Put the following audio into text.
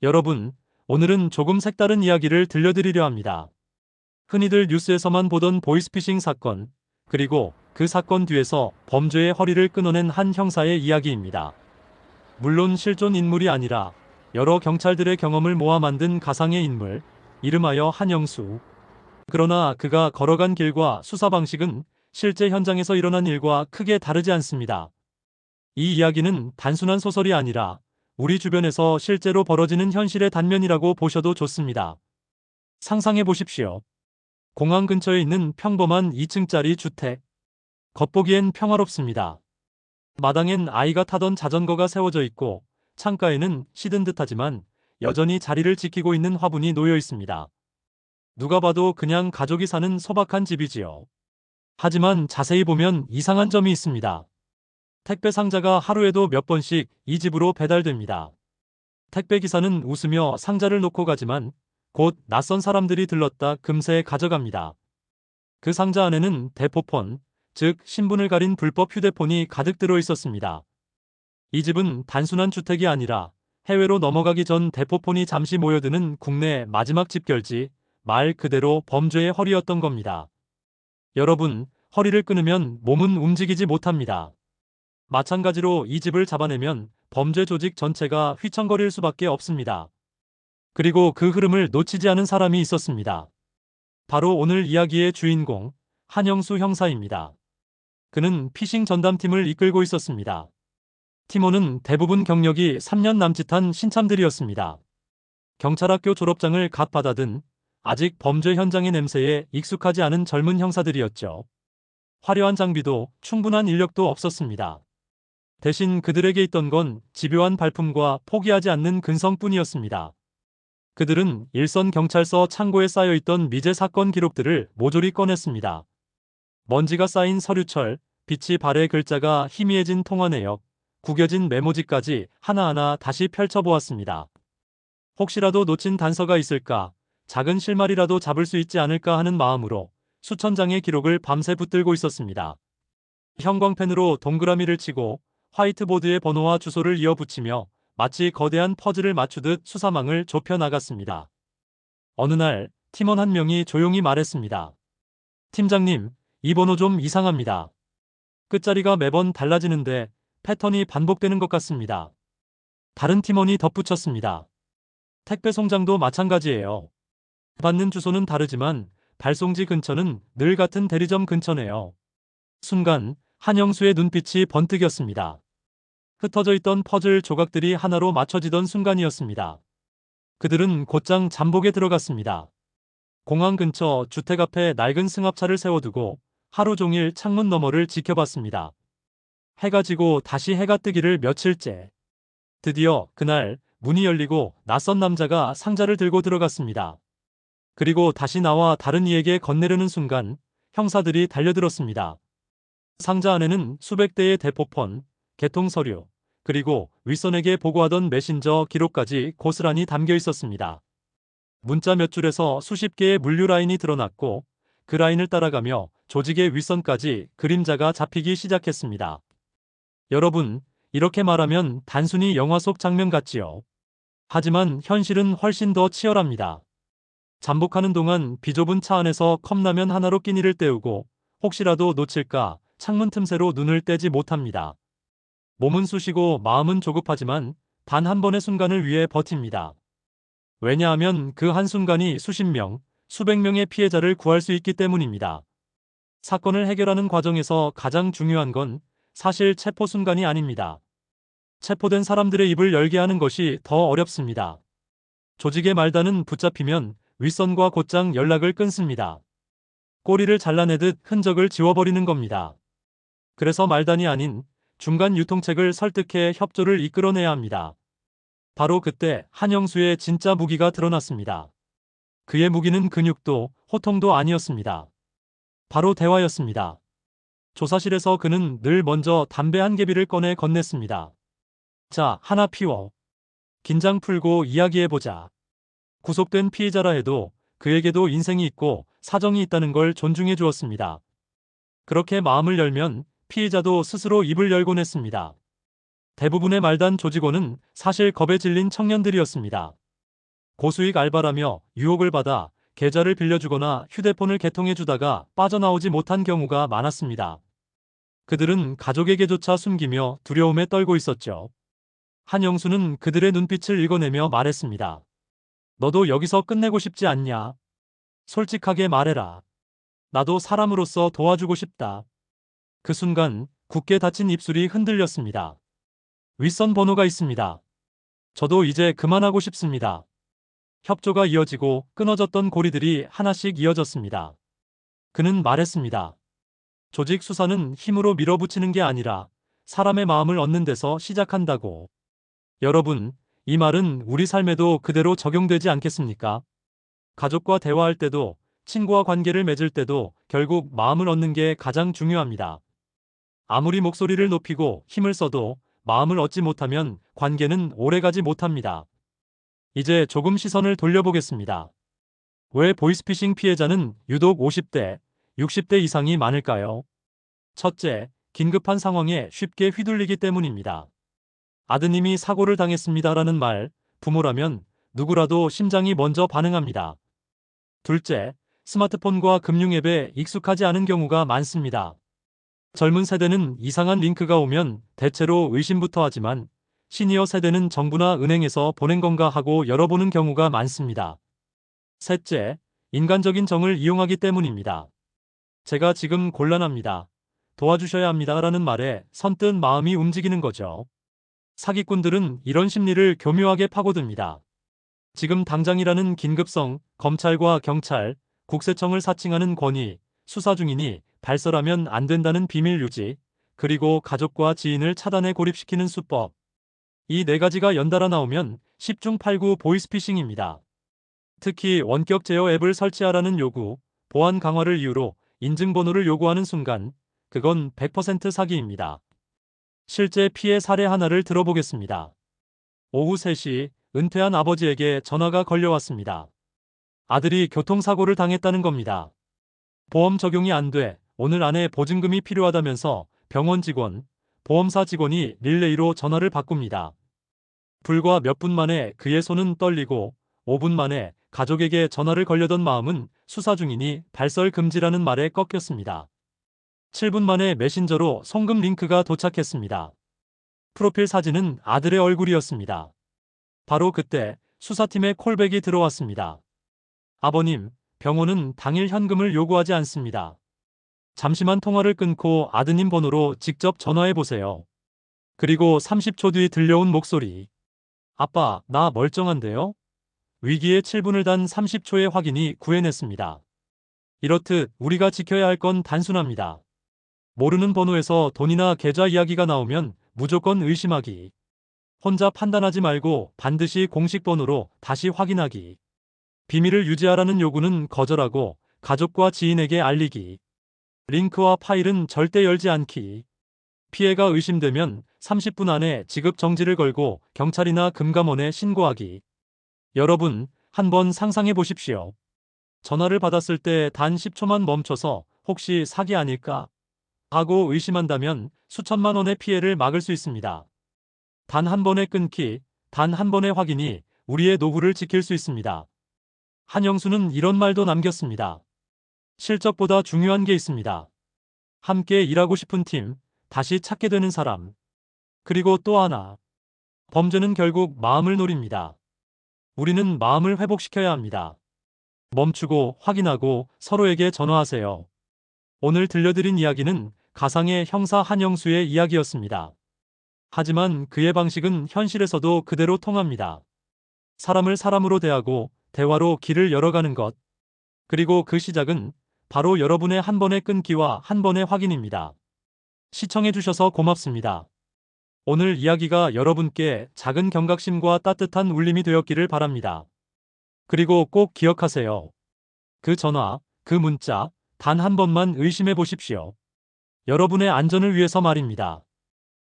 여러분, 오늘은 조금 색다른 이야기를 들려드리려 합니다. 흔히들 뉴스에서만 보던 보이스피싱 사건, 그리고 그 사건 뒤에서 범죄의 허리를 끊어낸 한 형사의 이야기입니다. 물론 실존 인물이 아니라 여러 경찰들의 경험을 모아 만든 가상의 인물, 이름하여 한영수. 그러나 그가 걸어간 길과 수사 방식은 실제 현장에서 일어난 일과 크게 다르지 않습니다. 이 이야기는 단순한 소설이 아니라 우리 주변에서 실제로 벌어지는 현실의 단면이라고 보셔도 좋습니다. 상상해 보십시오. 공항 근처에 있는 평범한 2층짜리 주택. 겉보기엔 평화롭습니다. 마당엔 아이가 타던 자전거가 세워져 있고 창가에는 시든 듯하지만 여전히 자리를 지키고 있는 화분이 놓여 있습니다. 누가 봐도 그냥 가족이 사는 소박한 집이지요. 하지만 자세히 보면 이상한 점이 있습니다. 택배 상자가 하루에도 몇 번씩 이 집으로 배달됩니다. 택배 기사는 웃으며 상자를 놓고 가지만 곧 낯선 사람들이 들렀다 금세 가져갑니다. 그 상자 안에는 대포폰, 즉 신분을 가린 불법 휴대폰이 가득 들어 있었습니다. 이 집은 단순한 주택이 아니라 해외로 넘어가기 전 대포폰이 잠시 모여드는 국내 마지막 집결지, 말 그대로 범죄의 허리였던 겁니다. 여러분, 허리를 끊으면 몸은 움직이지 못합니다. 마찬가지로 이 집을 잡아내면 범죄 조직 전체가 휘청거릴 수밖에 없습니다. 그리고 그 흐름을 놓치지 않은 사람이 있었습니다. 바로 오늘 이야기의 주인공, 한영수 형사입니다. 그는 피싱 전담팀을 이끌고 있었습니다. 팀원은 대부분 경력이 3년 남짓한 신참들이었습니다. 경찰학교 졸업장을 갓 받아든 아직 범죄 현장의 냄새에 익숙하지 않은 젊은 형사들이었죠. 화려한 장비도 충분한 인력도 없었습니다. 대신 그들에게 있던 건 집요한 발품과 포기하지 않는 근성뿐이었습니다. 그들은 일선 경찰서 창고에 쌓여있던 미제 사건 기록들을 모조리 꺼냈습니다. 먼지가 쌓인 서류철, 빛이 발의 글자가 희미해진 통화 내역, 구겨진 메모지까지 하나하나 다시 펼쳐보았습니다. 혹시라도 놓친 단서가 있을까, 작은 실마리라도 잡을 수 있지 않을까 하는 마음으로 수천 장의 기록을 밤새 붙들고 있었습니다. 형광펜으로 동그라미를 치고 화이트보드에 번호와 주소를 이어붙이며 마치 거대한 퍼즐을 맞추듯 수사망을 좁혀 나갔습니다. 어느 날 팀원 한 명이 조용히 말했습니다. 팀장님, 이 번호 좀 이상합니다. 끝자리가 매번 달라지는데 패턴이 반복되는 것 같습니다. 다른 팀원이 덧붙였습니다. 택배 송장도 마찬가지예요. 받는 주소는 다르지만 발송지 근처는 늘 같은 대리점 근처네요. 순간 한영수의 눈빛이 번뜩였습니다. 흩어져 있던 퍼즐 조각들이 하나로 맞춰지던 순간이었습니다. 그들은 곧장 잠복에 들어갔습니다. 공항 근처 주택 앞에 낡은 승합차를 세워두고 하루 종일 창문 너머를 지켜봤습니다. 해가 지고 다시 해가 뜨기를 며칠째. 드디어 그날 문이 열리고 낯선 남자가 상자를 들고 들어갔습니다. 그리고 다시 나와 다른 이에게 건네려는 순간 형사들이 달려들었습니다. 상자 안에는 수백 대의 대포폰, 개통 서류, 그리고 윗선에게 보고하던 메신저 기록까지 고스란히 담겨 있었습니다. 문자 몇 줄에서 수십 개의 물류 라인이 드러났고 그 라인을 따라가며 조직의 윗선까지 그림자가 잡히기 시작했습니다. 여러분, 이렇게 말하면 단순히 영화 속 장면 같지요. 하지만 현실은 훨씬 더 치열합니다. 잠복하는 동안 비좁은 차 안에서 컵라면 하나로 끼니를 때우고 혹시라도 놓칠까 창문 틈새로 눈을 떼지 못합니다. 몸은 쑤시고 마음은 조급하지만 단 한 번의 순간을 위해 버팁니다. 왜냐하면 그 한순간이 수십 명, 수백 명의 피해자를 구할 수 있기 때문입니다. 사건을 해결하는 과정에서 가장 중요한 건 사실 체포 순간이 아닙니다. 체포된 사람들의 입을 열게 하는 것이 더 어렵습니다. 조직의 말단은 붙잡히면 윗선과 곧장 연락을 끊습니다. 꼬리를 잘라내듯 흔적을 지워버리는 겁니다. 그래서 말단이 아닌 중간 유통책을 설득해 협조를 이끌어내야 합니다. 바로 그때 한영수의 진짜 무기가 드러났습니다. 그의 무기는 근육도 호통도 아니었습니다. 바로 대화였습니다. 조사실에서 그는 늘 먼저 담배 한 개비를 꺼내 건넸습니다. 자, 하나 피워. 긴장 풀고 이야기해보자. 구속된 피의자라 해도 그에게도 인생이 있고 사정이 있다는 걸 존중해 주었습니다. 그렇게 마음을 열면 피의자도 스스로 입을 열곤 했습니다. 대부분의 말단 조직원은 사실 겁에 질린 청년들이었습니다. 고수익 알바라며 유혹을 받아 계좌를 빌려주거나 휴대폰을 개통해주다가 빠져나오지 못한 경우가 많았습니다. 그들은 가족에게조차 숨기며 두려움에 떨고 있었죠. 한영수는 그들의 눈빛을 읽어내며 말했습니다. 너도 여기서 끝내고 싶지 않냐? 솔직하게 말해라. 나도 사람으로서 도와주고 싶다. 그 순간 굳게 닫힌 입술이 흔들렸습니다. 윗선 번호가 있습니다. 저도 이제 그만하고 싶습니다. 협조가 이어지고 끊어졌던 고리들이 하나씩 이어졌습니다. 그는 말했습니다. 조직 수사는 힘으로 밀어붙이는 게 아니라 사람의 마음을 얻는 데서 시작한다고. 여러분, 이 말은 우리 삶에도 그대로 적용되지 않겠습니까? 가족과 대화할 때도, 친구와 관계를 맺을 때도 결국 마음을 얻는 게 가장 중요합니다. 아무리 목소리를 높이고 힘을 써도 마음을 얻지 못하면 관계는 오래가지 못합니다. 이제 조금 시선을 돌려보겠습니다. 왜 보이스피싱 피해자는 유독 50대, 60대 이상이 많을까요? 첫째, 긴급한 상황에 쉽게 휘둘리기 때문입니다. 아드님이 사고를 당했습니다라는 말, 부모라면 누구라도 심장이 먼저 반응합니다. 둘째, 스마트폰과 금융앱에 익숙하지 않은 경우가 많습니다. 젊은 세대는 이상한 링크가 오면 대체로 의심부터 하지만 시니어 세대는 정부나 은행에서 보낸 건가 하고 열어보는 경우가 많습니다. 셋째, 인간적인 정을 이용하기 때문입니다. 제가 지금 곤란합니다. 도와주셔야 합니다라는 말에 선뜻 마음이 움직이는 거죠. 사기꾼들은 이런 심리를 교묘하게 파고듭니다. 지금 당장이라는 긴급성, 검찰과 경찰, 국세청을 사칭하는 권위, 수사 중이니 발설하면 안 된다는 비밀 유지, 그리고 가족과 지인을 차단해 고립시키는 수법. 이 네 가지가 연달아 나오면 10중 8구 보이스피싱입니다. 특히 원격 제어 앱을 설치하라는 요구, 보안 강화를 이유로 인증번호를 요구하는 순간, 그건 100% 사기입니다. 실제 피해 사례 하나를 들어보겠습니다. 오후 3시 은퇴한 아버지에게 전화가 걸려왔습니다. 아들이 교통사고를 당했다는 겁니다. 보험 적용이 안 돼 오늘 안에 보증금이 필요하다면서 병원 직원, 보험사 직원이 릴레이로 전화를 바꿉니다. 불과 몇 분 만에 그의 손은 떨리고 5분 만에 가족에게 전화를 걸려던 마음은 수사 중이니 발설 금지라는 말에 꺾였습니다. 7분 만에 메신저로 송금 링크가 도착했습니다. 프로필 사진은 아들의 얼굴이었습니다. 바로 그때 수사팀의 콜백이 들어왔습니다. 아버님, 병원은 당일 현금을 요구하지 않습니다. 잠시만 통화를 끊고 아드님 번호로 직접 전화해 보세요. 그리고 30초 뒤 들려온 목소리. 아빠, 나 멀쩡한데요? 위기에 7분을 단 30초의 확인이 구해냈습니다. 이렇듯 우리가 지켜야 할 건 단순합니다. 모르는 번호에서 돈이나 계좌 이야기가 나오면 무조건 의심하기. 혼자 판단하지 말고 반드시 공식 번호로 다시 확인하기. 비밀을 유지하라는 요구는 거절하고 가족과 지인에게 알리기. 링크와 파일은 절대 열지 않기. 피해가 의심되면 30분 안에 지급 정지를 걸고 경찰이나 금감원에 신고하기. 여러분, 한번 상상해 보십시오. 전화를 받았을 때 단 10초만 멈춰서 혹시 사기 아닐까 하고 의심한다면 수천만 원의 피해를 막을 수 있습니다. 단 한 번의 끊기, 단 한 번의 확인이 우리의 노후를 지킬 수 있습니다. 한영수는 이런 말도 남겼습니다. 실적보다 중요한 게 있습니다. 함께 일하고 싶은 팀, 다시 찾게 되는 사람. 그리고 또 하나. 범죄는 결국 마음을 노립니다. 우리는 마음을 회복시켜야 합니다. 멈추고 확인하고 서로에게 전화하세요. 오늘 들려드린 이야기는 가상의 형사 한영수의 이야기였습니다. 하지만 그의 방식은 현실에서도 그대로 통합니다. 사람을 사람으로 대하고 대화로 길을 열어가는 것. 그리고 그 시작은 바로 여러분의 한 번의 끊기와 한 번의 확인입니다. 시청해주셔서 고맙습니다. 오늘 이야기가 여러분께 작은 경각심과 따뜻한 울림이 되었기를 바랍니다. 그리고 꼭 기억하세요. 그 전화, 그 문자, 단 한 번만 의심해 보십시오. 여러분의 안전을 위해서 말입니다.